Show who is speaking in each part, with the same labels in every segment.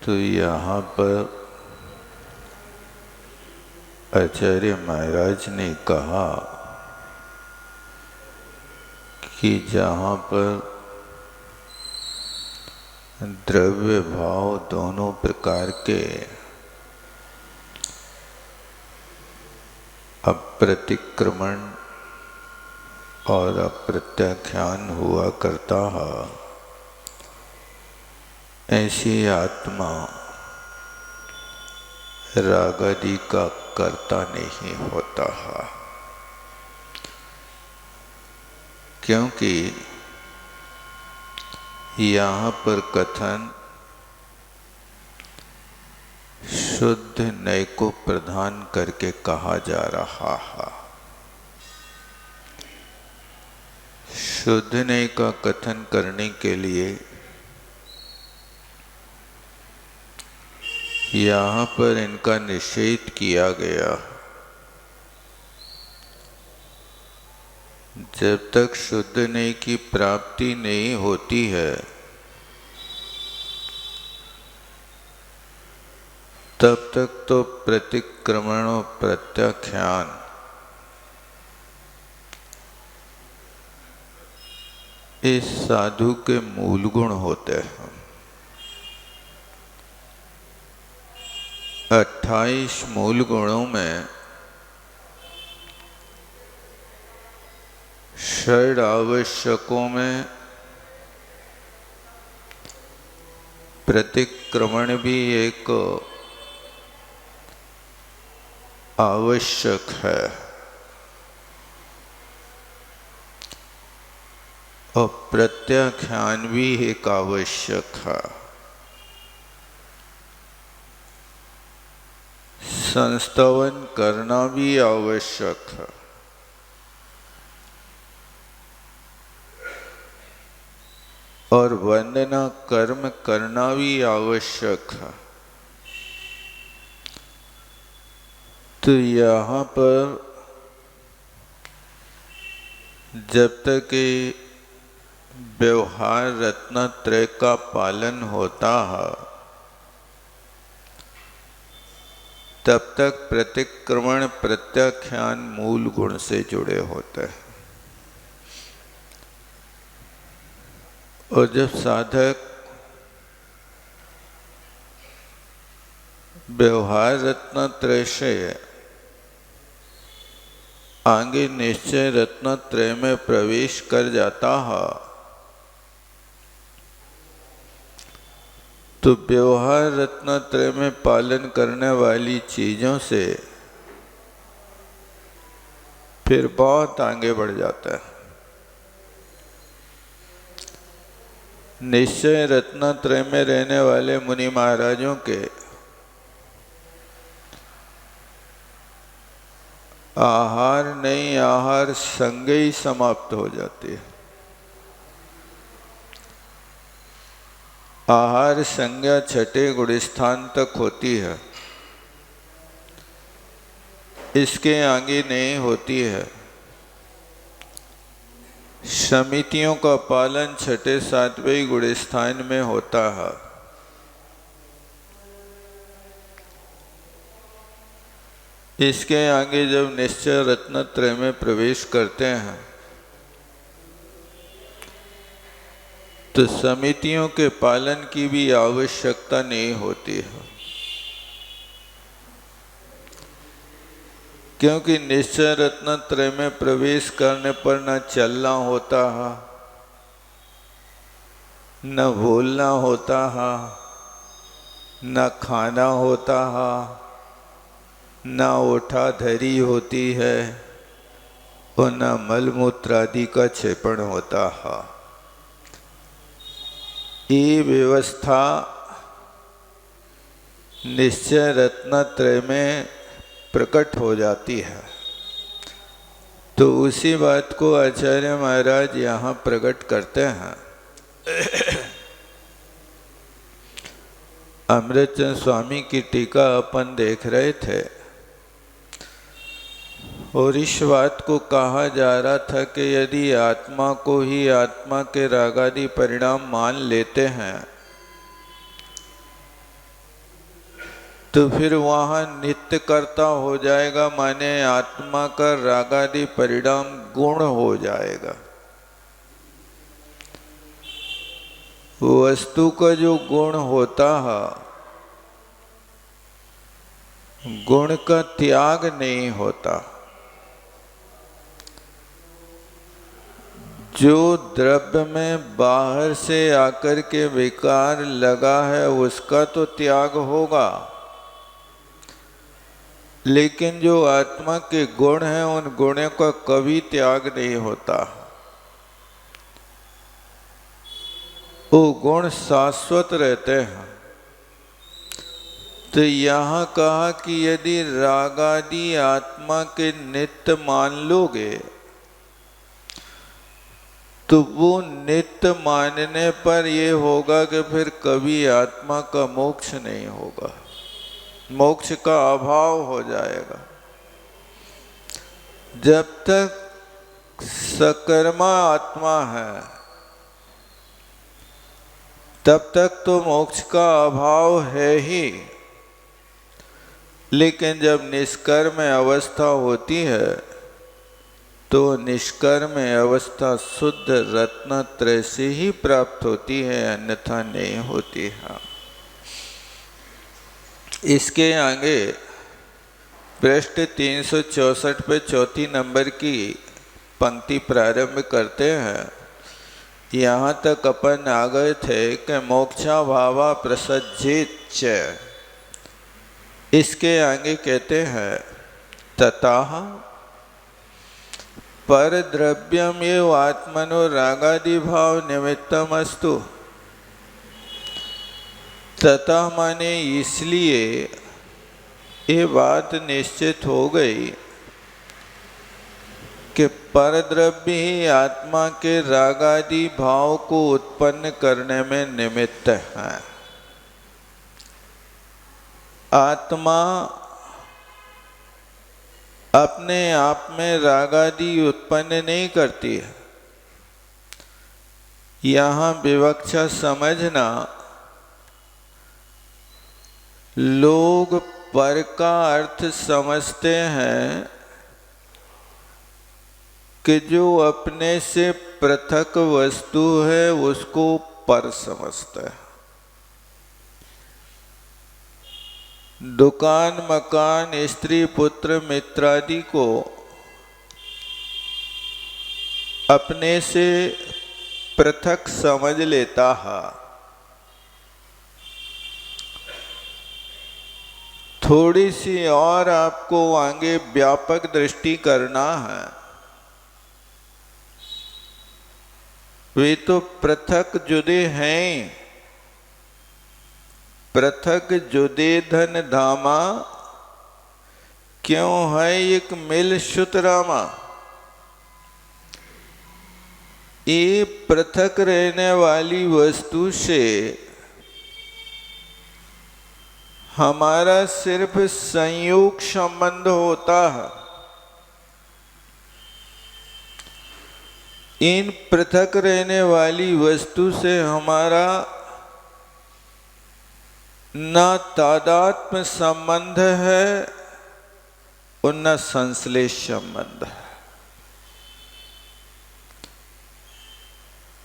Speaker 1: तो यहाँ पर आचार्य महाराज ने कहा कि जहाँ पर द्रव्य भाव दोनों प्रकार के अप्रतिक्रमण और अप्रत्याख्यान हुआ करता है, ऐसी आत्मा राग आदि का कर्ता नहीं होता है। क्योंकि यहाँ पर कथन शुद्ध नय को प्रधान करके कहा जा रहा है। शुद्ध नय का कथन करने के लिए यहाँ पर इनका निषेध किया गया। जब तक शुद्ध नय की प्राप्ति नहीं होती है तब तक तो प्रतिक्रमण और प्रत्याख्यान इस साधु के मूल गुण होते हैं। 28 मूल गुणों में षड आवश्यकों में प्रतिक्रमण भी एक आवश्यक है और प्रत्याख्यान भी एक आवश्यक है। संस्तवन करना भी आवश्यक है और वंदना कर्म करना भी आवश्यक है। तो यहाँ पर जब तक व्यवहार रत्नत्रय का पालन होता है तब तक प्रतिक्रमण प्रत्याख्यान मूल गुण से जुड़े होते हैं। और जब साधक व्यवहार रत्नत्रय से आगे निश्चय रत्नत्रय में प्रवेश कर जाता है तो व्यवहार रत्नत्रय में पालन करने वाली चीजों से फिर बहुत आगे बढ़ जाता है। निश्चय रत्नत्रय में रहने वाले मुनि महाराजों के आहार नहीं आहार संग ही समाप्त हो जाती है। आहार संज्ञा छठे गुणस्थान तक होती है, इसके आगे नहीं होती है। समितियों का पालन छठे सातवें गुणस्थान में होता है। इसके आगे जब निश्चय रत्नत्रय में प्रवेश करते हैं तो समितियों के पालन की भी आवश्यकता नहीं होती है, क्योंकि निश्चय रत्नत्रय में प्रवेश करने पर न चलना होता है, न बोलना होता है, न खाना होता है, न उठाधरी होती है और न मलमूत्र आदि का क्षेपण होता है। ये व्यवस्था निश्चय रत्नत्रय में प्रकट हो जाती है। तो उसी बात को आचार्य महाराज यहाँ प्रकट करते हैं। अमृतचंद स्वामी की टीका अपन देख रहे थे और इस बात को कहा जा रहा था कि यदि आत्मा को ही आत्मा के रागादि परिणाम मान लेते हैं तो फिर वहाँ नित्य कर्ता हो जाएगा, माने आत्मा का रागादि परिणाम गुण हो जाएगा। वस्तु का जो गुण होता है, गुण का त्याग नहीं होता। जो द्रव्य में बाहर से आकर के विकार लगा है उसका तो त्याग होगा, लेकिन जो आत्मा के गुण हैं उन गुणों का कभी त्याग नहीं होता। वो गुण शाश्वत रहते हैं। तो यहाँ कहा कि यदि रागादि आत्मा के नित्य मान लोगे तो वो नित्य मानने पर ये होगा कि फिर कभी आत्मा का मोक्ष नहीं होगा, मोक्ष का अभाव हो जाएगा। जब तक सकर्मा आत्मा है तब तक तो मोक्ष का अभाव है ही, लेकिन जब निष्कर्म अवस्था होती है तो निष्कर्म अवस्था शुद्ध रत्नत्रय से ही प्राप्त होती है, अन्यथा नहीं होती है। इसके आगे पृष्ठ 364 पे चौथी नंबर की पंक्ति प्रारंभ करते हैं। यहाँ तक अपन आ गए थे कि मोक्षा भावा प्रसज्जित च। इसके आगे कहते हैं ततः पर द्रव्यम एव आत्मनो रागादि भाव निमित्तमस्तु। तथा माने इसलिए ये बात निश्चित हो गई कि पर द्रव्य ही आत्मा के रागादि भाव को उत्पन्न करने में निमित्त है। आत्मा अपने आप में रागादि उत्पन्न नहीं करती है। यहाँ विवक्षा समझना, लोग पर का अर्थ समझते हैं कि जो अपने से पृथक वस्तु है उसको पर समझता है। दुकान, मकान, स्त्री, पुत्र, मित्रादि को अपने से पृथक समझ लेता है। थोड़ी सी और आपको आगे व्यापक दृष्टि करना है। वे तो पृथक जुदे हैं, पृथक जुदे धन धामा, क्यों है एक मिल शुतरामा। ये पृथक रहने वाली वस्तु से हमारा सिर्फ संयोग संबंध होता है। इन पृथक रहने वाली वस्तु से हमारा न तादात्म्य संबंध है और न संश्लेष संबंध है।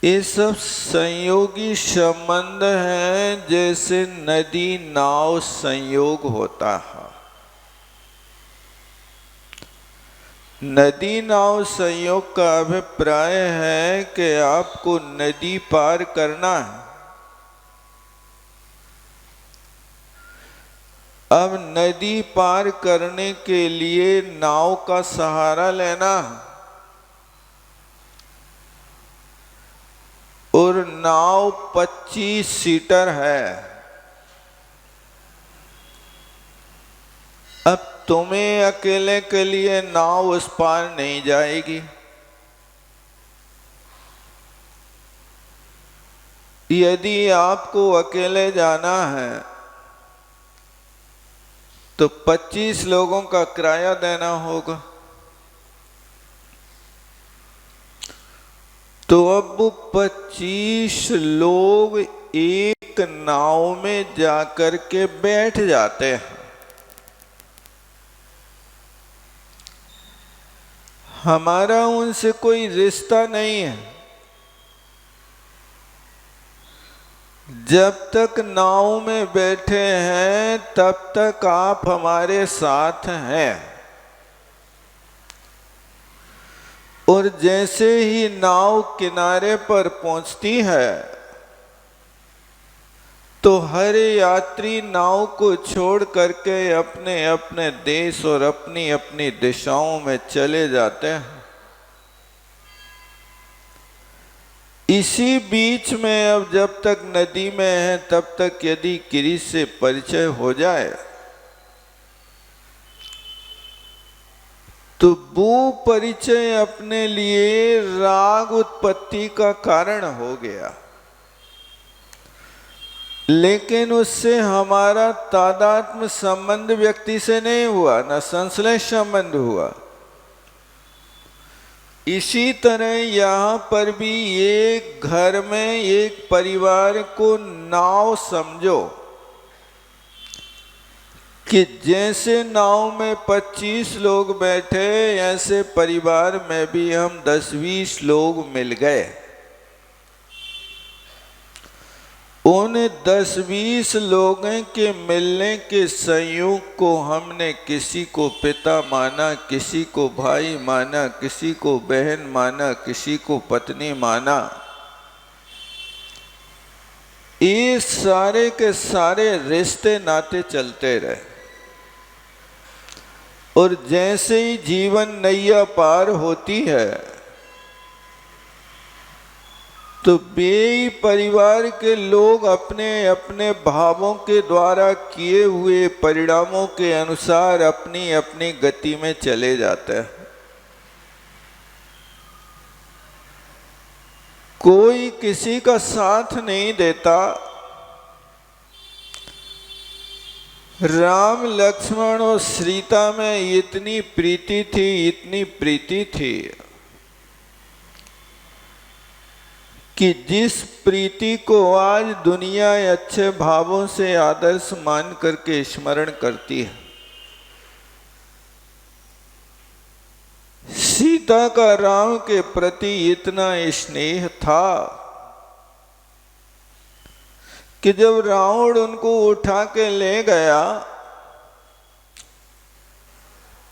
Speaker 1: ये सब संयोगी संबंध हैं, जैसे नदी नाव संयोग होता है। नदी नाव संयोग का अभिप्राय है कि आपको नदी पार करना है। अब नदी पार करने के लिए नाव का सहारा लेना है और नाव 25 सीटर है। अब तुम्हें अकेले के लिए नाव उस पार नहीं जाएगी। यदि आपको अकेले जाना है तो 25 लोगों का किराया देना होगा। तो अब 25 लोग एक नाव में जाकर के बैठ जाते हैं। हमारा उनसे कोई रिश्ता नहीं है। जब तक नाव में बैठे हैं तब तक आप हमारे साथ हैं, और जैसे ही नाव किनारे पर पहुंचती है तो हर यात्री नाव को छोड़ करके अपने अपने देश और अपनी अपनी दिशाओं में चले जाते हैं। इसी बीच में अब जब तक नदी में है तब तक यदि किसी से परिचय हो जाए तो वो परिचय अपने लिए राग उत्पत्ति का कारण हो गया, लेकिन उससे हमारा तादात्म्य संबंध व्यक्ति से नहीं हुआ, न संश्लेष संबंध हुआ। इसी तरह यहाँ पर भी एक घर में एक परिवार को नाव समझो कि जैसे नाव में 25 लोग बैठे, ऐसे परिवार में भी हम 10-20 लोग मिल गए। उन 10-20 लोगों के मिलने के संयोग को हमने किसी को पिता माना, किसी को भाई माना, किसी को बहन माना, किसी को पत्नी माना। ये सारे के सारे रिश्ते नाते चलते रहे, और जैसे ही जीवन नैया पार होती है तो बेई परिवार के लोग अपने अपने भावों के द्वारा किए हुए परिणामों के अनुसार अपनी अपनी गति में चले जाते हैं। कोई किसी का साथ नहीं देता। राम लक्ष्मण और सीता में इतनी प्रीति थी, इतनी प्रीति थी कि जिस प्रीति को आज दुनिया अच्छे भावों से आदर्श मान करके स्मरण करती है, सीता का राम के प्रति इतना स्नेह था कि जब रावण उनको उठा के ले गया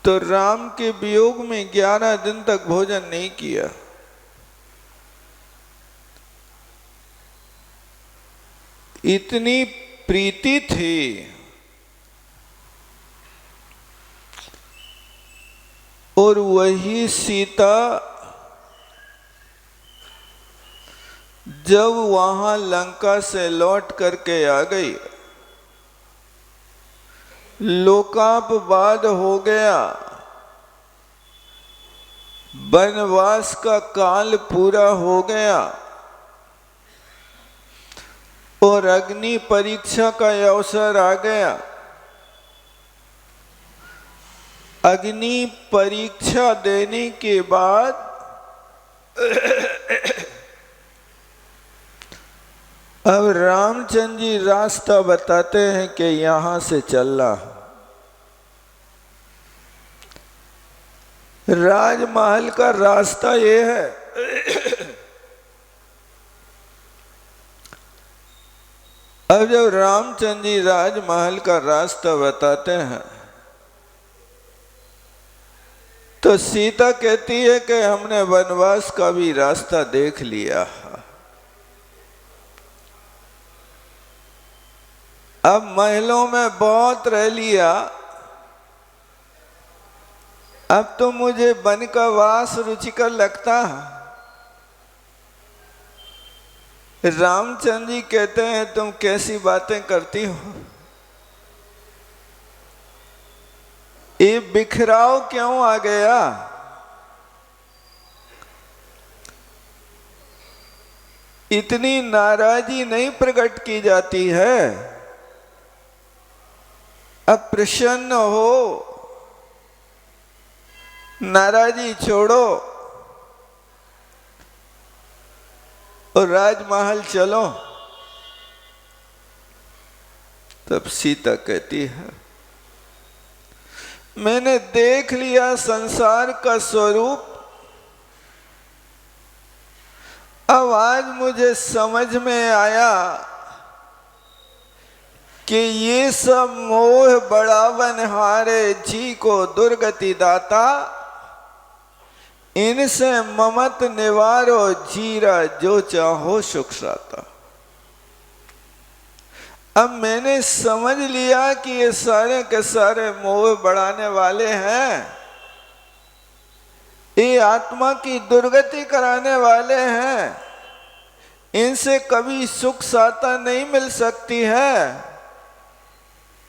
Speaker 1: तो राम के वियोग में 11 दिन तक भोजन नहीं किया। इतनी प्रीति थी। और वही सीता जब वहां लंका से लौट करके आ गई, लोकापवाद हो गया, वनवास का काल पूरा हो गया और अग्नि परीक्षा का अवसर आ गया। अग्नि परीक्षा देने के बाद अब रामचंद्र जी रास्ता बताते हैं कि यहां से चलना। राजमहल का रास्ता ये है। अब जब रामचंद्र जी राजमहल का रास्ता बताते हैं तो सीता कहती है कि हमने वनवास का भी रास्ता देख लिया, अब महलों में बहुत रह लिया, अब तो मुझे वन का वास रुचिकर लगता है। रामचंद्र जी कहते हैं तुम कैसी बातें करती हो, ये बिखराव क्यों आ गया? इतनी नाराजगी नहीं प्रकट की जाती है। अब प्रसन्न हो, नाराजगी छोड़ो और राजमहल चलो। तब सीता कहती है मैंने देख लिया संसार का स्वरूप, अब आज मुझे समझ में आया कि ये सब मोह बढ़ावनहारे जी को दुर्गति दाता, इनसे ममत निवारो जीरा जो चाहो सुख साता। अब मैंने समझ लिया कि ये सारे के सारे मोह बढ़ाने वाले हैं, ये आत्मा की दुर्गति कराने वाले हैं, इनसे कभी सुख साता नहीं मिल सकती है।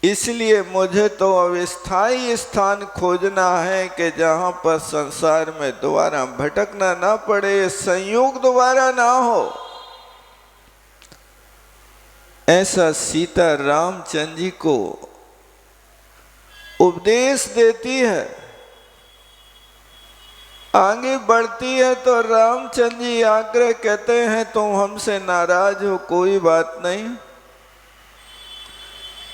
Speaker 1: इसलिए मुझे तो अस्थायी स्थान खोजना है कि जहां पर संसार में दोबारा भटकना ना पड़े, संयोग दोबारा ना हो। ऐसा सीता रामचंद्र जी को उपदेश देती है। आगे बढ़ती है तो रामचंद्र जी आग्रह कहते हैं, तुम हमसे नाराज हो कोई बात नहीं,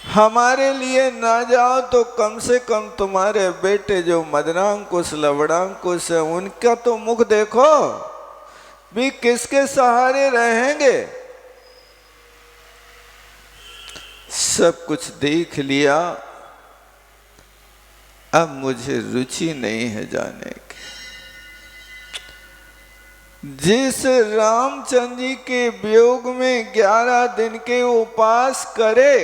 Speaker 1: हमारे लिए ना जाओ तो कम से कम तुम्हारे बेटे जो मदनांकुश लवणांकुश है उनका तो मुख देखो भी, किसके सहारे रहेंगे। सब कुछ देख लिया, अब मुझे रुचि नहीं है जाने की। जिस रामचंद्र जी के वियोग में 11 दिन के उपवास करे,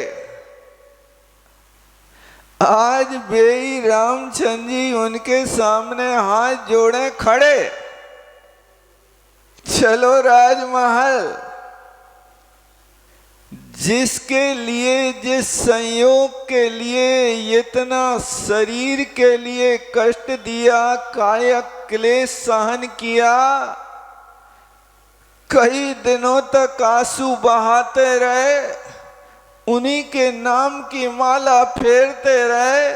Speaker 1: आज बेई रामचंद्र जी उनके सामने हाथ जोड़े खड़े, चलो राजमहल। जिसके लिए, जिस संयोग के लिए इतना शरीर के लिए कष्ट दिया, कायक क्लेश सहन किया, कई दिनों तक आंसू बहाते रहे, उन्हीं के नाम की माला फेरते रहे,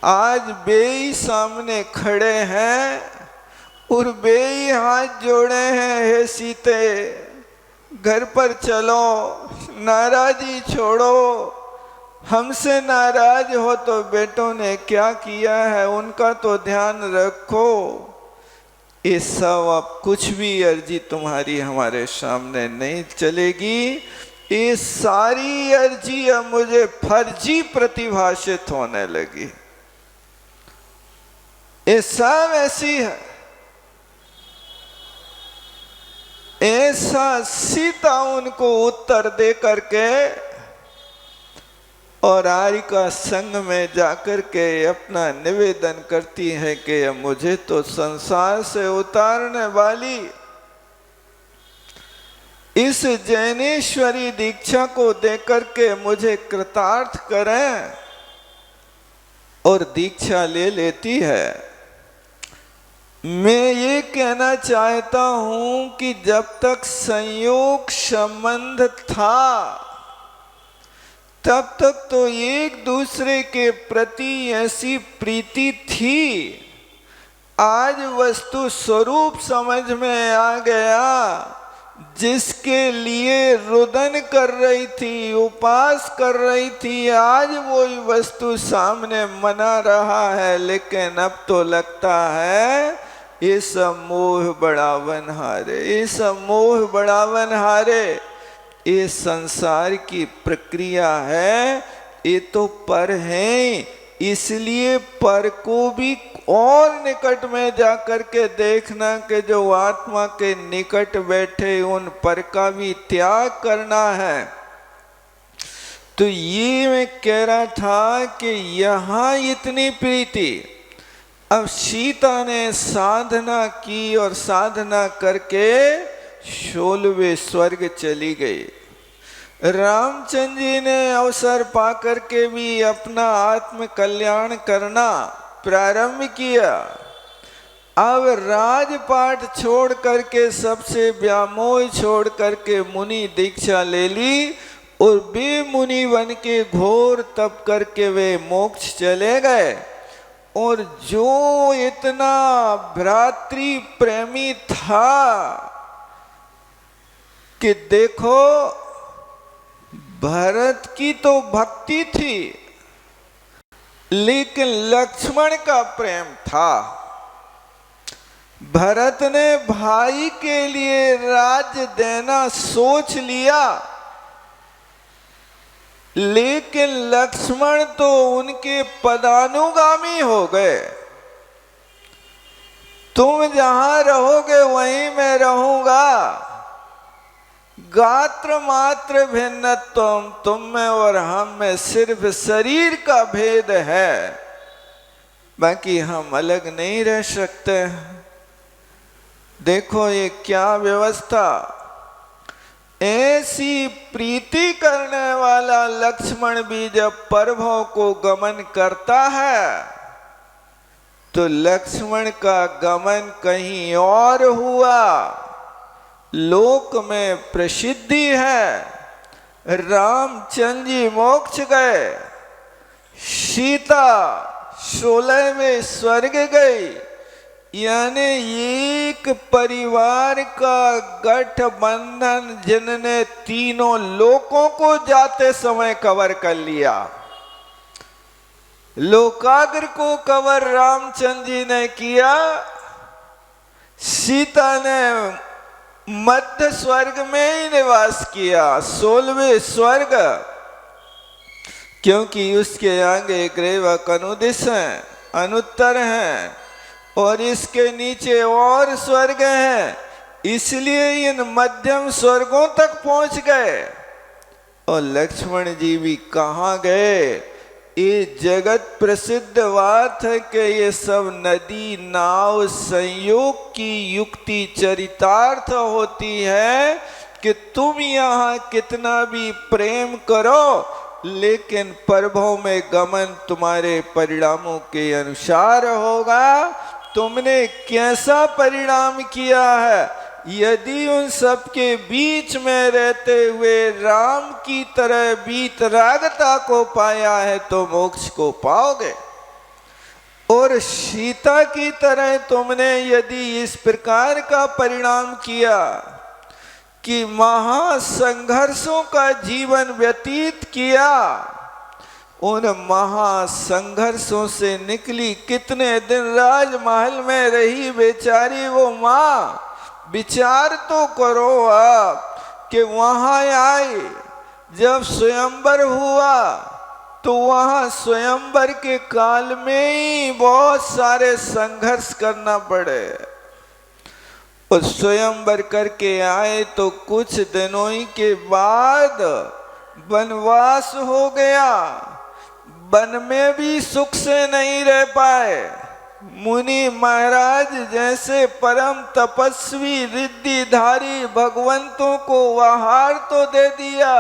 Speaker 1: आज बेई सामने खड़े हैं और बेई हाथ जोड़े हैं, हे सीते घर पर चलो, नाराजी छोड़ो, हमसे नाराज हो तो बेटों ने क्या किया है उनका तो ध्यान रखो। ये सब अब कुछ भी अर्जी तुम्हारी हमारे सामने नहीं चलेगी। ये सारी अर्जी अब मुझे फर्जी प्रतिभाषित होने लगी। ये सब ऐसी है। ऐसा सीता उनको उत्तर दे करके और आर्य का संग में जाकर के अपना निवेदन करती है कि मुझे तो संसार से उतारने वाली इस जैनेश्वरी दीक्षा को देकर के मुझे कृतार्थ करें, और दीक्षा ले लेती है। मैं ये कहना चाहता हूं कि जब तक संयोग संबंध था तब तक तो एक दूसरे के प्रति ऐसी प्रीति थी। आज वस्तु स्वरूप समझ में आ गया, जिसके लिए रुदन कर रही थी, उपास कर रही थी, आज वो वस्तु सामने मना रहा है। लेकिन अब तो लगता है ये सब मोह बढ़ावन हारे, ये सब मोह बढ़ावन हारे। ये संसार की प्रक्रिया है, ये तो पर है, इसलिए पर को भी और निकट में जाकर के देखना कि जो आत्मा के निकट बैठे उन पर का भी त्याग करना है। तो ये मैं कह रहा था कि यहाँ इतनी प्रीति। अब सीता ने साधना की और साधना करके 16वें स्वर्ग चली गई। रामचंद्र जी ने अवसर पाकर के भी अपना आत्म कल्याण करना प्रारंभ किया। अब राजपाट छोड़ करके, सबसे व्यामोह छोड़ करके मुनि दीक्षा ले ली और वे मुनि बन के घोर तप करके वे मोक्ष चले गए। और जो इतना भ्रातृ प्रेमी था कि देखो, भरत की तो भक्ति थी लेकिन लक्ष्मण का प्रेम था। भरत ने भाई के लिए राज्य देना सोच लिया, लेकिन लक्ष्मण तो उनके पदानुगामी हो गए। तुम जहां रहोगे वहीं मैं रहूंगा। गात्र मात्र भिन्नत्वम, तुम में और हम में सिर्फ शरीर का भेद है, बाकी हम अलग नहीं रह सकते। देखो ये क्या व्यवस्था। ऐसी प्रीति करने वाला लक्ष्मण भी जब प्रभु को गमन करता है तो लक्ष्मण का गमन कहीं और हुआ, लोक में प्रसिद्धि है। रामचंद्र जी मोक्ष गए, सीता 16वें स्वर्ग गई, यानी एक परिवार का गठबंधन जिनने तीनों लोकों को जाते समय कवर कर लिया। लोकाग्र को कवर रामचंद्र जी ने किया, सीता ने मध्य स्वर्ग में ही निवास किया, 16वें स्वर्ग, क्योंकि उसके आगे ग्रेवक अनुदिश हैं, अनुत्तर हैं, और इसके नीचे और स्वर्ग हैं, इसलिए इन मध्यम स्वर्गों तक पहुंच गए। और लक्ष्मण जी भी कहाँ गए? ये जगत प्रसिद्ध बात है कि ये सब नदी नाव संयोग की युक्ति चरितार्थ होती है कि तुम यहाँ कितना भी प्रेम करो, लेकिन प्रभु में गमन तुम्हारे परिणामों के अनुसार होगा। तुमने कैसा परिणाम किया है? यदि उन सब के बीच में रहते हुए राम की तरह वीतरागता को पाया है तो मोक्ष को पाओगे। और सीता की तरह तुमने यदि इस प्रकार का परिणाम किया कि महासंघर्षों का जीवन व्यतीत किया, उन महासंघर्षों से निकली, कितने दिन राजमहल में रही बेचारी वो माँ। विचार तो करो आप कि वहां आई, जब स्वयंवर हुआ तो वहां स्वयंवर के काल में ही बहुत सारे संघर्ष करना पड़े। और स्वयंवर करके आए तो कुछ दिनों ही के बाद वनवास हो गया, वन में भी सुख से नहीं रह पाए। मुनि महाराज जैसे परम तपस्वी रिद्धिधारी भगवंतों को आहार तो दे दिया,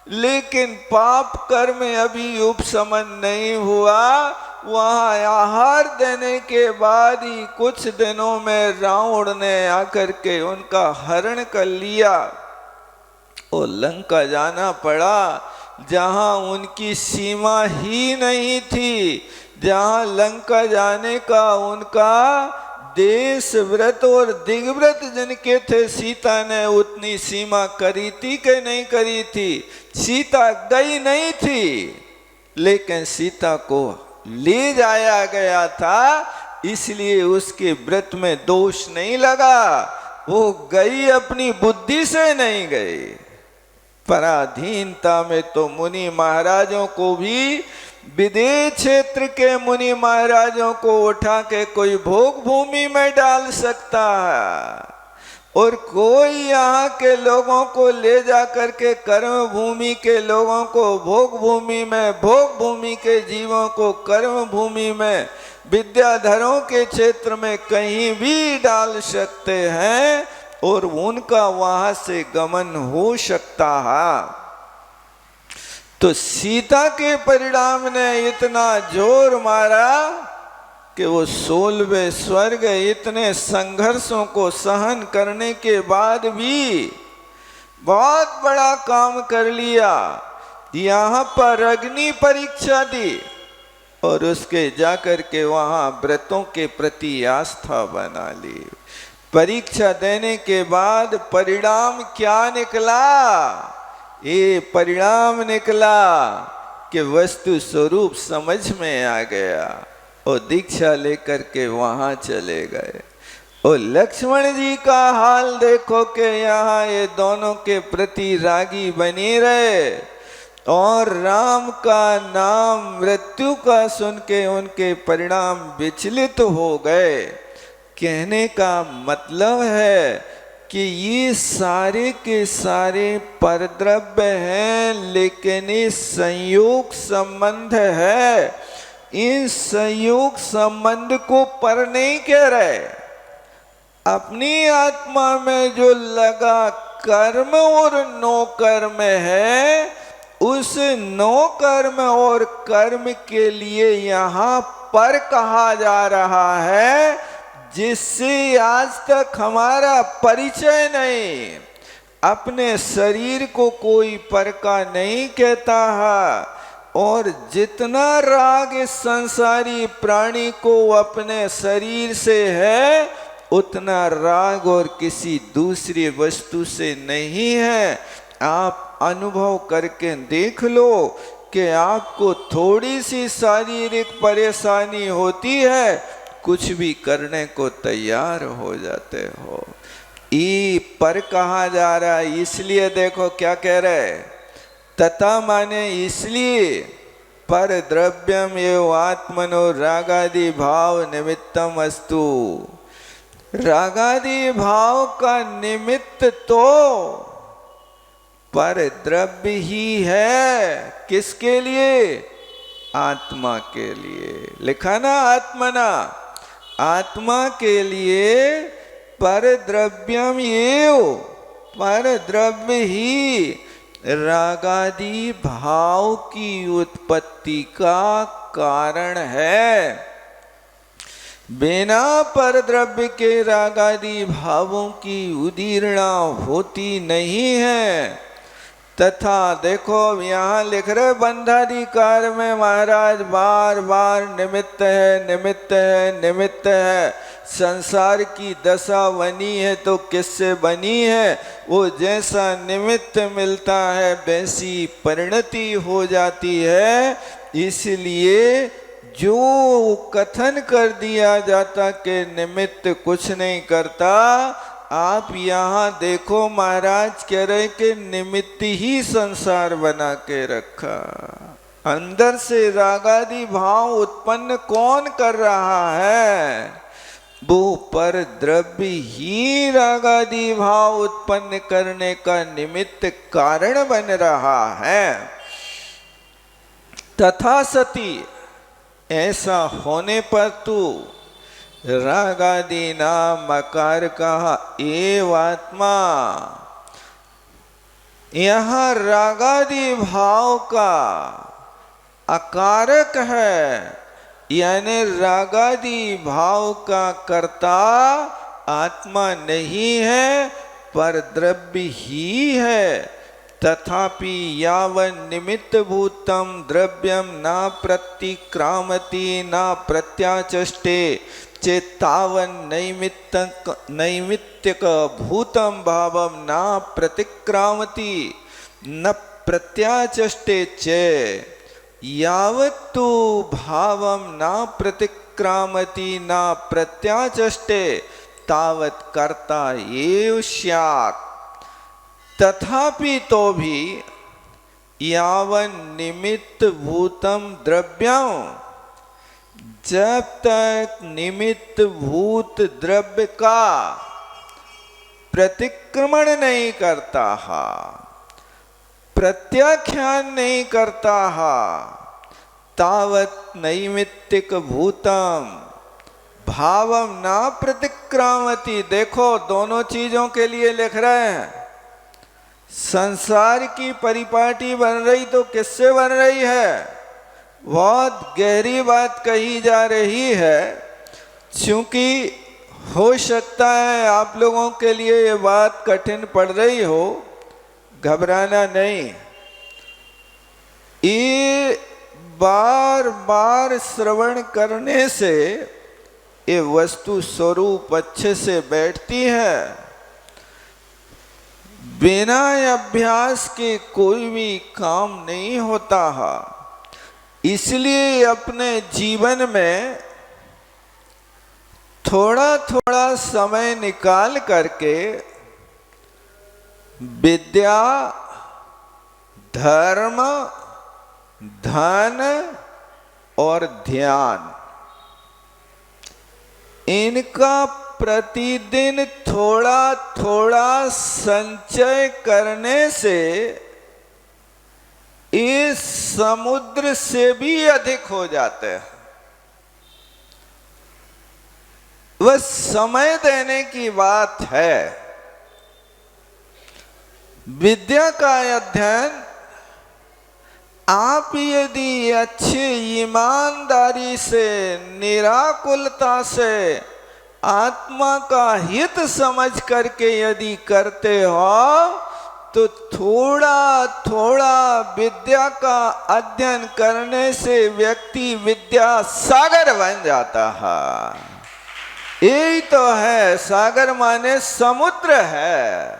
Speaker 1: लेकिन पाप कर्म अभी उपशमन नहीं हुआ। वहां आहार देने के बाद ही कुछ दिनों में रावण ने आकर के उनका हरण कर लिया और लंका जाना पड़ा, जहां उनकी सीमा ही नहीं थी, जहां लंका जाने का उनका देश व्रत और दिग्व्रत जिनके थे, सीता ने उतनी सीमा करी थी कि नहीं करी थी? सीता गई नहीं थी, लेकिन सीता को ले जाया गया था, इसलिए उसके व्रत में दोष नहीं लगा। वो गई अपनी बुद्धि से नहीं गई। पराधीनता में तो मुनि महाराजों को भी, विदेश क्षेत्र के मुनि महाराजों को उठा के कोई भोग भूमि में डाल सकता है, और कोई यहाँ के लोगों को ले जा करके कर्म भूमि के लोगों को भोग भूमि में, भोग भूमि के जीवों को कर्म भूमि में, विद्याधरों के क्षेत्र में कहीं भी डाल सकते हैं और उनका वहां से गमन हो सकता है। तो सीता के परिणाम ने इतना जोर मारा कि वो 16वें स्वर्ग, इतने संघर्षों को सहन करने के बाद भी बहुत बड़ा काम कर लिया। यहाँ पर अग्नि परीक्षा दी और उसके जाकर के वहाँ व्रतों के प्रति आस्था बना ली। परीक्षा देने के बाद परिणाम क्या निकला? ये परिणाम निकला कि वस्तु स्वरूप समझ में आ गया और दीक्षा लेकर के वहां चले गए। और लक्ष्मण जी का हाल देखो कि यहाँ ये दोनों के प्रति रागी बनी रहे, और राम का नाम मृत्यु का सुन के उनके परिणाम विचलित हो गए। कहने का मतलब है कि ये सारे के सारे परद्रव्य हैं, लेकिन ये संयोग संबंध है। इस संयोग संबंध को पर नहीं कह रहे। अपनी आत्मा में जो लगा कर्म और नो कर्म है, उस नो कर्म और कर्म के लिए यहाँ पर कहा जा रहा है, जिससे आज तक हमारा परिचय नहीं। अपने शरीर को कोई पर का नहीं कहता है, और जितना राग इस संसारी प्राणी को अपने शरीर से है, उतना राग और किसी दूसरी वस्तु से नहीं है। आप अनुभव करके देख लो कि आपको थोड़ी सी शारीरिक परेशानी होती है, कुछ भी करने को तैयार हो जाते हो। ई पर कहा जा रहा है, इसलिए देखो क्या कह रहे, तथा माने इसलिए, पर द्रव्यम एवं आत्मनो रागादि भाव निमित्तम अस्तु। रागादि भाव का निमित्त तो पर द्रव्य ही है। किसके लिए? आत्मा के लिए। लिखा ना आत्मना, आत्मा के लिए पर द्रव्यम एव, पर द्रव्य ही रागादि भाव की उत्पत्ति का कारण है। बिना पर द्रव्य के रागादि भावों की उदीर्णा होती नहीं है। तथा देखो यहाँ लिख रहे बंधाधिकार में महाराज बार बार निमित्त है, निमित्त है, निमित्त है। संसार की दशा बनी है तो किससे बनी है? वो जैसा निमित्त मिलता है वैसी परिणति हो जाती है। इसलिए जो कथन कर दिया जाता कि निमित्त कुछ नहीं करता, आप यहाँ देखो महाराज कह रहे कि निमित्त ही संसार बना के रखा। अंदर से रागादि भाव उत्पन्न कौन कर रहा है? वो पर द्रव्य ही रागादि भाव उत्पन्न करने का निमित्त कारण बन रहा है। तथा सती, ऐसा होने पर तू रागादि नाम मकार कहा एव आत्मा। यहाँ रागादि भाव का अकारक है, यानी रागादि भाव का कर्ता आत्मा नहीं है, पर द्रव्य ही है। तथापि यावन् निमित्त भूतम द्रव्यम न प्रतिक्रामति न प्रत्याचष्टे चेतावन नैमित्तिक भूतम भावम न प्रतिक्रामति न प्रत्याचष्टे च यावत्तु भावम न प्रतिक्रामति न प्रत्याचष्टे तावत् कर्ता एव स्यात्। तथापि तो भी यावन निमित्त भूतम द्रव्यम, जब तक निमित्त भूत द्रव्य का प्रतिक्रमण नहीं करता है, प्रत्याख्यान नहीं करता है, तावत नैमित्तिक भूतम भावम ना प्रतिक्रामति। देखो दोनों चीजों के लिए लिख रहे हैं। संसार की परिपाटी बन रही तो किससे बन रही है? बहुत गहरी बात कही जा रही है। क्योंकि हो सकता है आप लोगों के लिए ये बात कठिन पड़ रही हो, घबराना नहीं। ये बार बार श्रवण करने से ये वस्तु स्वरूप अच्छे से बैठती है। बिना अभ्यास के कोई भी काम नहीं होता है। इसलिए अपने जीवन में थोड़ा थोड़ा समय निकाल करके विद्या, धर्म, धन और ध्यान, इनका प्रतिदिन थोड़ा थोड़ा संचय करने से इस समुद्र से भी अधिक हो जाते हैं। बस समय देने की बात है। विद्या का अध्ययन आप यदि अच्छे ईमानदारी से, निराकुलता से, आत्मा का हित समझ करके यदि करते हो तो थोड़ा थोड़ा विद्या का अध्ययन करने से व्यक्ति विद्या सागर बन जाता है। यही तो है, सागर माने समुद्र है,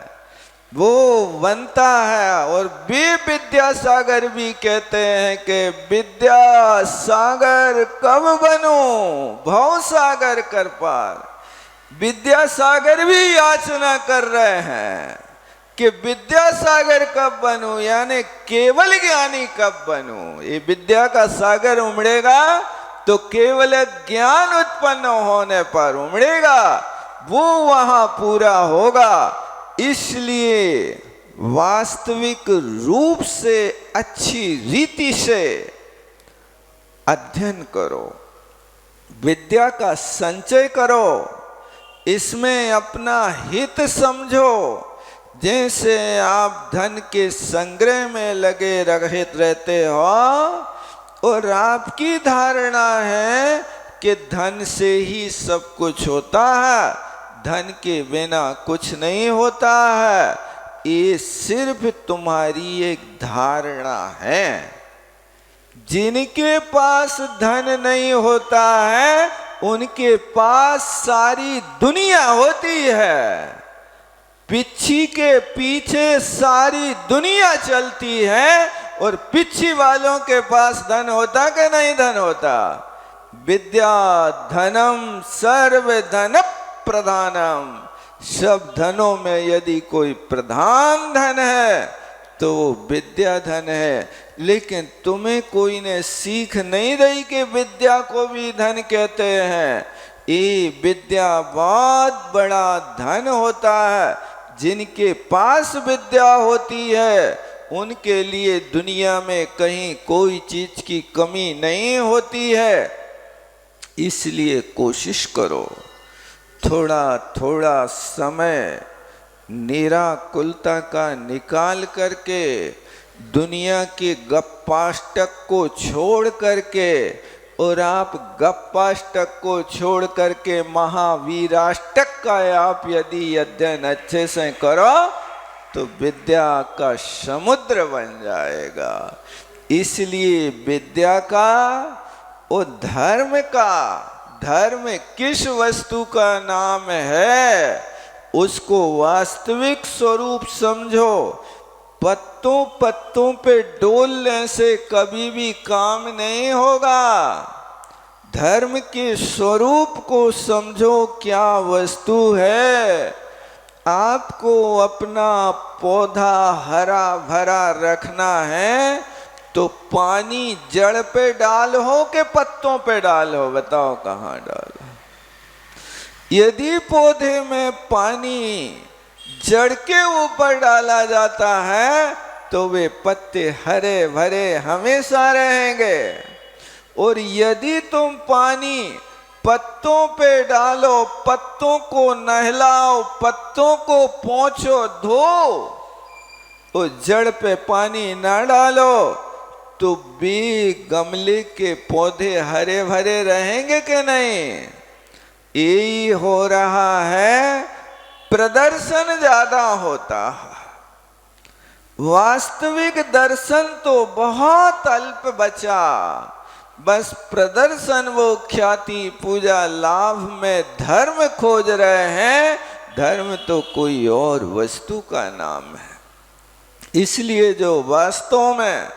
Speaker 1: वो बनता है। और वे विद्या सागर भी कहते हैं कि विद्या सागर कब बनूं, भव सागर कर पार। विद्या सागर भी याचना कर रहे हैं कि विद्या सागर कब बनूं, यानी केवल ज्ञानी कब बनूं। ये विद्या का सागर उमड़ेगा तो केवल ज्ञान उत्पन्न होने पर उमड़ेगा, वो वहां पूरा होगा। इसलिए वास्तविक रूप से अच्छी रीति से अध्ययन करो, विद्या का संचय करो, इसमें अपना हित समझो। जैसे आप धन के संग्रह में लगे रहते हो और आपकी धारणा है कि धन से ही सब कुछ होता है, धन के बिना कुछ नहीं होता है, ये सिर्फ तुम्हारी एक धारणा है। जिनके पास धन नहीं होता है उनके पास सारी दुनिया होती है। पिच्छी के पीछे सारी दुनिया चलती है और पिच्छी वालों के पास धन होता कि नहीं धन होता। विद्या धनम सर्व धन प्रधानम, सब धनों में यदि कोई प्रधान धन है तो वो विद्या धन है। लेकिन तुम्हें कोई ने सीख नहीं दी कि विद्या को भी धन कहते हैं। ये विद्या बहुत बड़ा धन होता है। जिनके पास विद्या होती है उनके लिए दुनिया में कहीं कोई चीज की कमी नहीं होती है। इसलिए कोशिश करो, थोड़ा थोड़ा समय निराकुलता का निकाल करके, दुनिया के गप्पाष्टक को छोड़ करके, और आप गप्पाष्टक को छोड़ करके महावीराष्टक का आप यदि अध्ययन अच्छे से करो तो विद्या का समुद्र बन जाएगा। इसलिए विद्या का और धर्म का, धर्म किस वस्तु का नाम है उसको वास्तविक स्वरूप समझो। पत्तों पत्तों पे डोलने से कभी भी काम नहीं होगा। धर्म के स्वरूप को समझो, क्या वस्तु है। आपको अपना पौधा हरा भरा रखना है तो पानी जड़ पे डालो कि पत्तों पे डालो, बताओ कहाँ डालो। यदि पौधे में पानी जड़ के ऊपर डाला जाता है तो वे पत्ते हरे भरे हमेशा रहेंगे। और यदि तुम पानी पत्तों पे डालो, पत्तों को नहलाओ, पत्तों को पोंछो, धो, और जड़ पे पानी ना डालो तो भी गमले के पौधे हरे भरे रहेंगे कि नहीं। यही हो रहा है, प्रदर्शन ज्यादा होता है, वास्तविक दर्शन तो बहुत अल्प बचा। बस प्रदर्शन, वो ख्याति, पूजा, लाभ में धर्म खोज रहे हैं। धर्म तो कोई और वस्तु का नाम है। इसलिए जो वास्तव में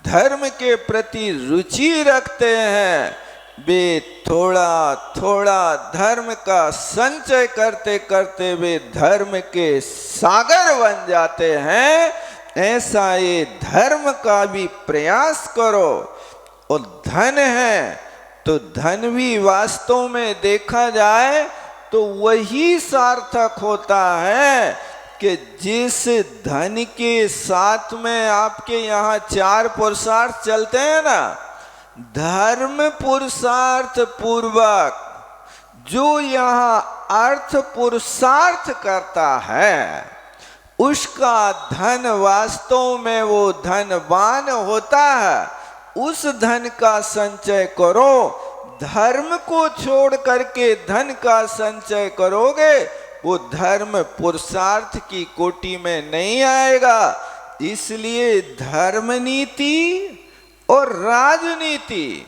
Speaker 1: धर्म के प्रति रुचि रखते हैं वे थोड़ा थोड़ा धर्म का संचय करते करते वे धर्म के सागर बन जाते हैं। ऐसा ये धर्म का भी प्रयास करो। और धन है तो धन भी वास्तव में देखा जाए तो वही सार्थक होता है कि जिस धन के साथ में आपके यहाँ 4 पुरुषार्थ चलते हैं ना, धर्म पुरुषार्थ पूर्वक जो यहाँ अर्थ पुरुषार्थ करता है उसका धन वास्तव में वो धनवान होता है। उस धन का संचय करो। धर्म को छोड़ करके धन का संचय करोगे वो धर्म पुरुषार्थ की कोटि में नहीं आएगा। इसलिए धर्म नीति और राजनीति,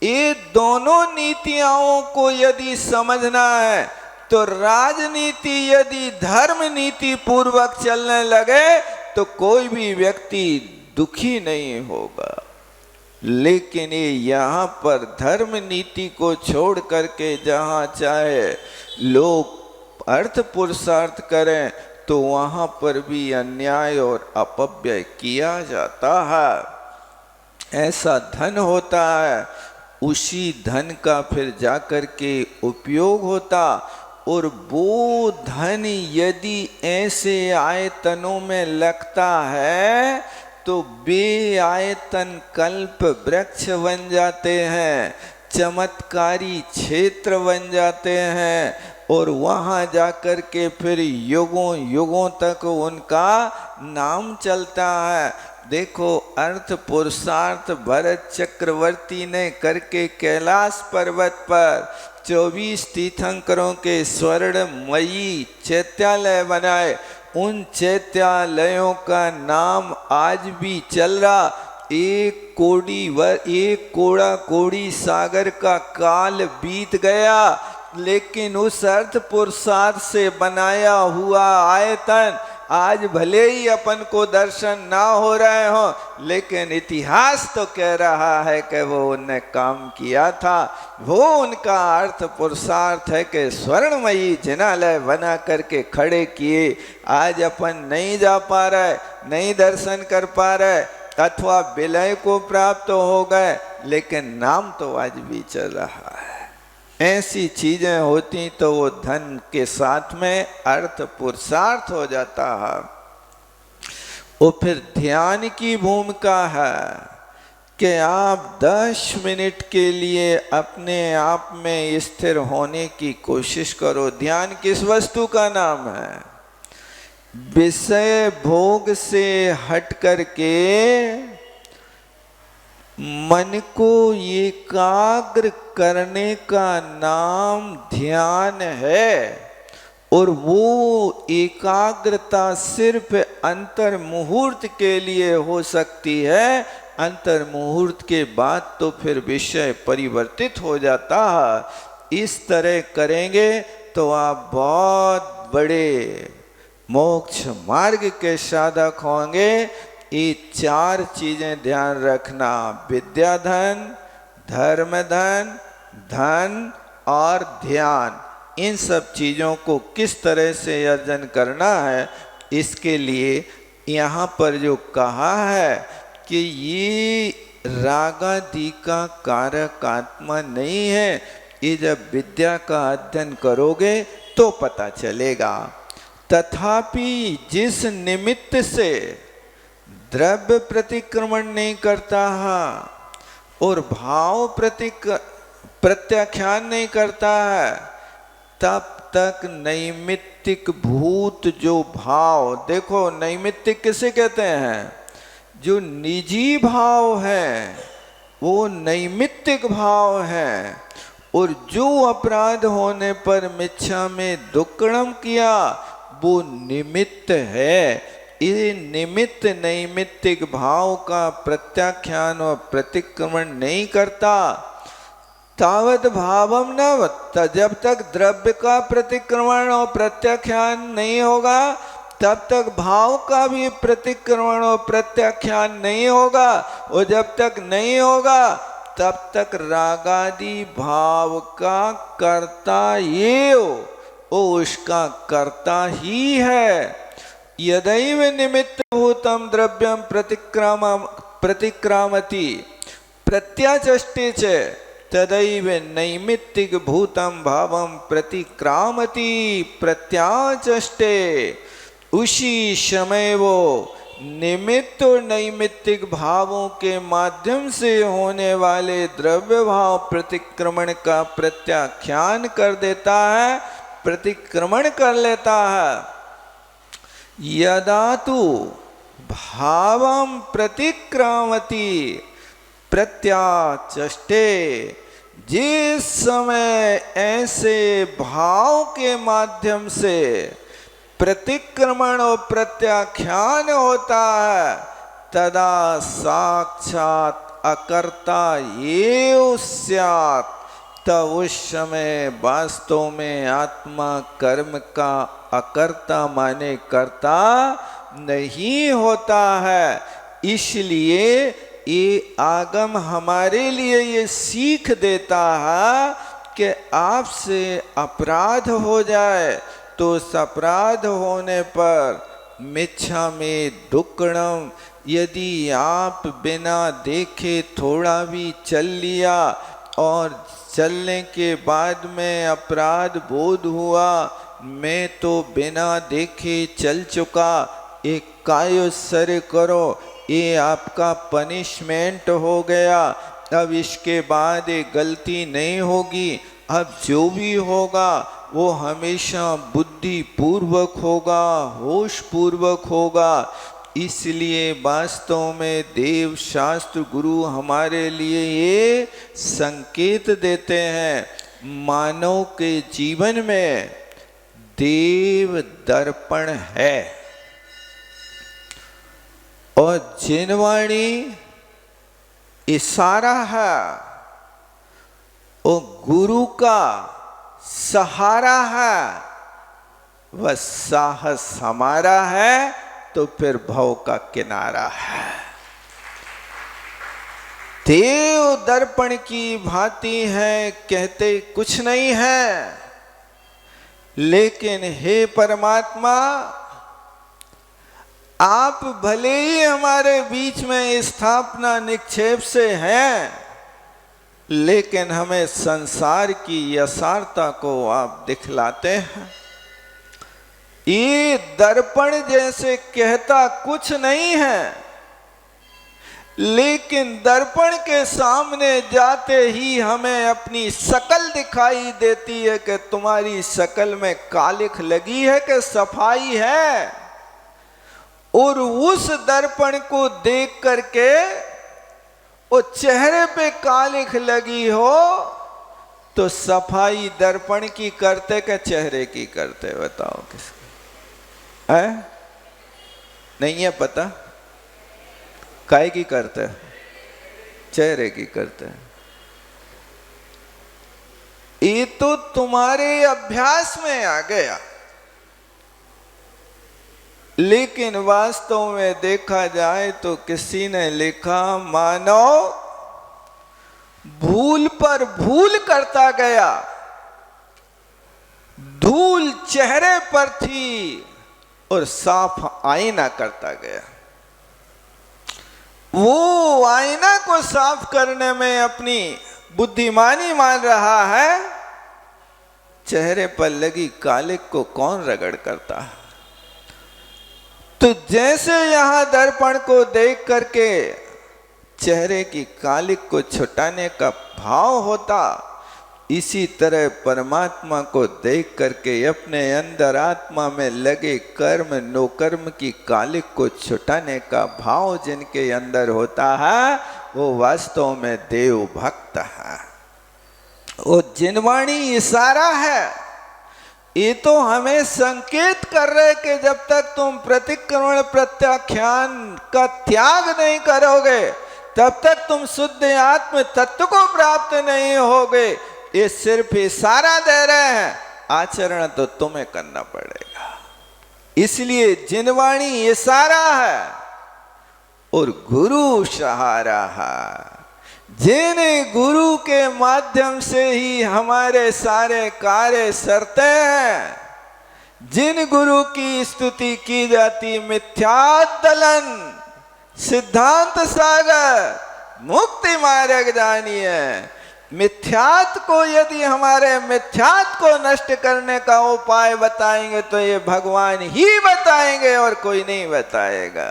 Speaker 1: ये दोनों नीतियों को यदि समझना है तो राजनीति यदि धर्म नीति पूर्वक चलने लगे तो कोई भी व्यक्ति दुखी नहीं होगा। लेकिन ये यहाँ पर धर्म नीति को छोड़ करके जहाँ चाहे लोग अर्थ पुरुषार्थ करें तो वहाँ पर भी अन्याय और अपव्यय किया जाता है। ऐसा धन होता है, उसी धन का फिर जाकर के उपयोग होता। और वो धन यदि ऐसे आयतनों में लगता है तो बे आयतन कल्प वृक्ष बन जाते हैं, चमत्कारी क्षेत्र बन जाते हैं और वहाँ जाकर के फिर युगों युगों तक उनका नाम चलता है। देखो अर्थ पुरुषार्थ भरत चक्रवर्ती ने करके कैलाश पर्वत पर 24 तीर्थंकरों के स्वर्णमयी चैत्यालय बनाए। उन चैत्यालयों का नाम आज भी चल रहा। एक कोड़ा कोड़ी सागर का काल बीत गया, लेकिन उस अर्थ पुरुषार्थ से बनाया हुआ आयतन आज भले ही अपन को दर्शन ना हो रहे हो, लेकिन इतिहास तो कह रहा है कि वो उनने काम किया था। वो उनका अर्थ पुरुषार्थ है कि स्वर्णमयी जिनालय बना करके खड़े किए। आज अपन नहीं जा पा रहे, नहीं दर्शन कर पा रहे, अथवा विलय को प्राप्त हो गए, लेकिन नाम तो आज भी चल रहा है। ऐसी चीजें होती तो वो धन के साथ में अर्थ पुरुषार्थ हो जाता है। वो फिर ध्यान की भूमिका है कि आप 10 मिनट के लिए अपने आप में स्थिर होने की कोशिश करो। ध्यान किस वस्तु का नाम है? विषय भोग से हट करके मन को एकाग्र करने का नाम ध्यान है। और वो एकाग्रता सिर्फ अंतर मुहूर्त के लिए हो सकती है। अंतर मुहूर्त के बाद तो फिर विषय परिवर्तित हो जाता है। इस तरह करेंगे तो आप बहुत बड़े मोक्ष मार्ग के साधक होंगे। ये 4 चीजें ध्यान रखना, विद्या धन, धर्म धन, धन और ध्यान। इन सब चीजों को किस तरह से अर्जन करना है, इसके लिए यहाँ पर जो कहा है कि ये रागादि का कारक आत्मा नहीं है। ये जब विद्या का अध्ययन करोगे तो पता चलेगा। तथापि जिस निमित्त से द्रव्य प्रतिक्रमण नहीं करता है और भाव प्रत्याख्यान नहीं करता है, तब तक नैमित्तिक भूत जो भाव, देखो नैमित्तिक किसे कहते हैं? जो निजी भाव है वो नैमित्तिक भाव है। और जो अपराध होने पर मिच्छा में दुक्कड़म किया वो निमित्त है। ये निमित्त नैमित्तिक भाव का प्रत्याख्यान और प्रतिक्रमण नहीं करता। तावत भावम न, जब तक द्रव्य का प्रतिक्रमण और प्रत्याख्यान नहीं होगा तब तक भाव का भी प्रतिक्रमण और प्रत्याख्यान नहीं होगा। और जब तक नहीं होगा तब तक रागादि भाव का कर्ता ये वो उसका कर्ता ही है। यदैव निमित्त भूतम द्रव्यम प्रतिक्रामति प्रत्याचष्टे च तदैव नैमित्तिक भूतम भावम प्रतिक्रामति प्रत्याचष्टे। उसी समय वो निमित्त और नैमित्तिक भावों के माध्यम से होने वाले द्रव्य भाव प्रतिक्रमण का प्रत्याख्यान कर देता है, प्रतिक्रमण कर लेता है। यदा तु भावम प्रतिक्रामति प्रत्याचष्टे, जिस समय ऐसे भाव के माध्यम से प्रतिक्रमण और प्रत्याख्यान होता है, तदा साक्षात अकर्ता एव स्यात्, तब उस समय वास्तव में आत्मा कर्म का अकर्ता माने कर्ता नहीं होता है। इसलिए ये आगम हमारे लिए ये सीख देता है कि आपसे अपराध हो जाए तो उस अपराध होने पर मिच्छामि दुक्कडम, यदि आप बिना देखे थोड़ा भी चल लिया और चलने के बाद में अपराध बोध हुआ, मैं तो बिना देखे चल चुका, एक कायोत्सर्ग करो, ये आपका पनिशमेंट हो गया। अब इसके बाद ये गलती नहीं होगी, अब जो भी होगा वो हमेशा बुद्धि पूर्वक होगा, होश पूर्वक होगा। इसलिए वास्तव में देव शास्त्र गुरु हमारे लिए ये संकेत देते हैं, मानव के जीवन में देव दर्पण है और जिनवाणी इशारा है, वो गुरु का सहारा है, वह साहस हमारा है तो फिर भव का किनारा है। देव दर्पण की भांति है, कहते कुछ नहीं है, लेकिन हे परमात्मा, आप भले ही हमारे बीच में स्थापना निक्षेप से हैं, लेकिन हमें संसार की यथार्थता को आप दिखलाते हैं। ये दर्पण जैसे कहता कुछ नहीं है, लेकिन दर्पण के सामने जाते ही हमें अपनी शकल दिखाई देती है कि तुम्हारी शकल में कालिख लगी है कि सफाई है। और उस दर्पण को देख करके वो चेहरे पे कालिख लगी हो तो सफाई दर्पण की करते कि चेहरे की करते, बताओ किसकी है? नहीं है पता, काय की करते हैं? चेहरे की करते हैं। ये तो तुम्हारे अभ्यास में आ गया, लेकिन वास्तव में देखा जाए तो किसी ने लिखा, मानव भूल पर भूल करता गया, धूल चेहरे पर थी और साफ आईना करता गया। वो आईना को साफ करने में अपनी बुद्धिमानी मान रहा है, चेहरे पर लगी कालिख को कौन रगड़ करता है। तो जैसे यहां दर्पण को देख करके चेहरे की कालिख को छुटाने का भाव होता, इसी तरह परमात्मा को देख करके अपने अंदर आत्मा में लगे कर्म नोकर्म की कालिख को छुटाने का भाव जिनके अंदर होता है, वो वास्तव में देव भक्त है। वो जिनवाणी इशारा है, ये तो हमें संकेत कर रहे कि जब तक तुम प्रतिक्रमण प्रत्याख्यान का त्याग नहीं करोगे, तब तक तुम शुद्ध आत्म तत्व को प्राप्त नहीं होगे। ये सिर्फ इशारा दे रहे हैं, आचरण तो तुम्हें करना पड़ेगा। इसलिए जिनवाणी इशारा है और गुरु सहारा है। जिन गुरु के माध्यम से ही हमारे सारे कार्य सरते हैं, जिन गुरु की स्तुति की जाती, मिथ्यादलन, सिद्धांत सागर, मुक्ति मार्ग जानिए। मिथ्यात को यदि हमारे मिथ्यात को नष्ट करने का उपाय बताएंगे तो ये भगवान ही बताएंगे और कोई नहीं बताएगा।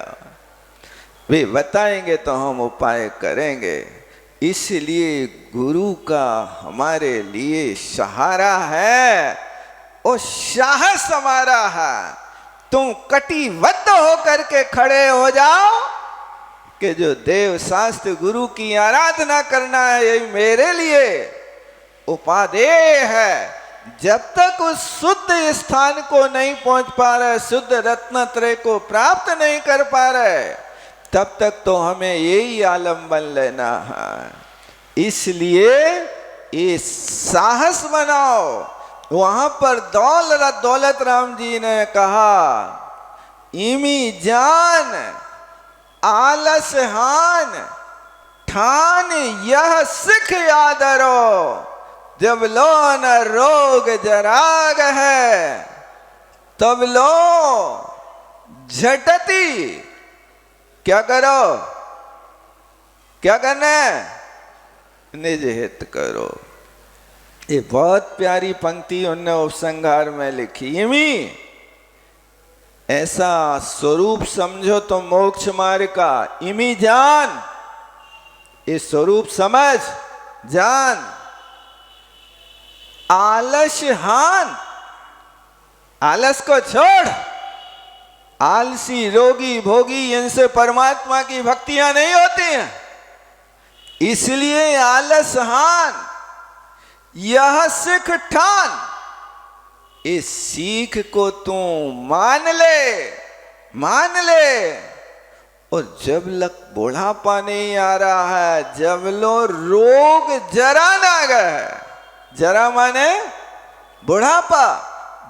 Speaker 1: वे बताएंगे तो हम उपाय करेंगे। इसलिए गुरु का हमारे लिए सहारा है, वो साहस हमारा है। तुम कटिबद्ध होकर के खड़े हो जाओ कि जो देव शास्त्र गुरु की आराधना करना है यही मेरे लिए उपादेय है। जब तक उस शुद्ध स्थान को नहीं पहुंच पा रहे, शुद्ध रत्नत्रय को प्राप्त नहीं कर पा रहे, तब तक तो हमें यही आलम्बन लेना है। इसलिए ये साहस बनाओ। वहां पर दौलत राम जी ने कहा, इमी जान आलस हान ठान यह सिख यादरो, जब लो न रोग जराग है तब लो झटती। क्या करो, क्या करना है? निज हित करो। ये बहुत प्यारी पंक्ति उनने उपसंहार में लिखी। इमी ऐसा स्वरूप समझो तो मोक्ष मार्ग का। इमी जान, ये स्वरूप समझ, जान। आलस हान, आलस को छोड़। आलसी, रोगी, भोगी, इनसे परमात्मा की भक्तियां नहीं होती हैं। इसलिए आलस हान यह सिख ठान, इस सीख को तू मान ले, मान ले। और जब लग बुढ़ापा नहीं आ रहा है, जब लो रोग जरा ना गए, जरा माने बुढ़ापा,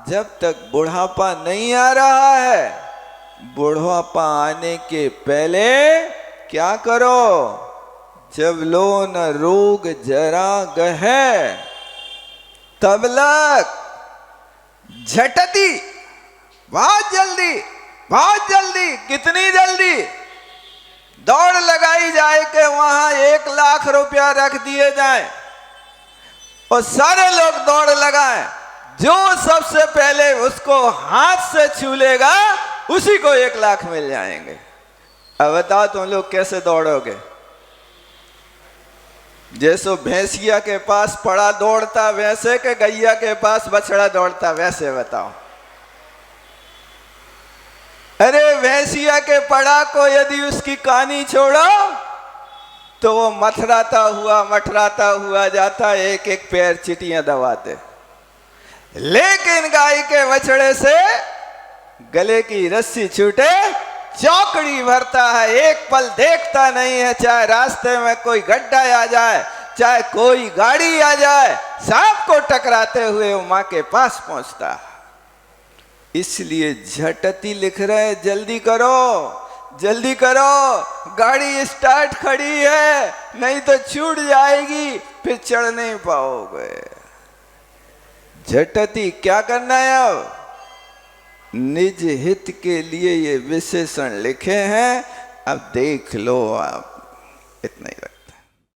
Speaker 1: जब तक बुढ़ापा नहीं आ रहा है, बुढ़ापा आने के पहले क्या करो? जब लो न रोग जरा गहे तब लग झटती, बहुत जल्दी, बहुत जल्दी। कितनी जल्दी? दौड़ लगाई जाए कि वहां 1 लाख रुपया रख दिए जाए और सारे लोग दौड़ लगाएं। जो सबसे पहले उसको हाथ से छू लेगा उसी को 1 लाख मिल जाएंगे। अब बताओ तुम लोग कैसे दौड़ोगे? जैसो भैंसिया के पास पड़ा दौड़ता वैसे के गैया के पास बछड़ा दौड़ता वैसे? बताओ। अरे भैंसिया के पड़ा को यदि उसकी कहानी छोड़ो तो वो मथराता हुआ जाता, एक एक पैर चिटियां दबाते। लेकिन गाय के बछड़े से गले की रस्सी छूटे चौकड़ी भरता है, एक पल देखता नहीं है। चाहे रास्ते में कोई गड्ढा आ जाए, चाहे कोई गाड़ी आ जाए, सांप को टकराते हुए वो मां के पास पहुंचता है। इसलिए झटती लिख रहे, जल्दी करो, जल्दी करो, गाड़ी स्टार्ट खड़ी है, नहीं तो छूट जाएगी, फिर चढ़ नहीं पाओगे। झटती क्या करना है? अब निज हित के लिए ये विशेषण लिखे हैं, अब देख लो आप। इतना ही।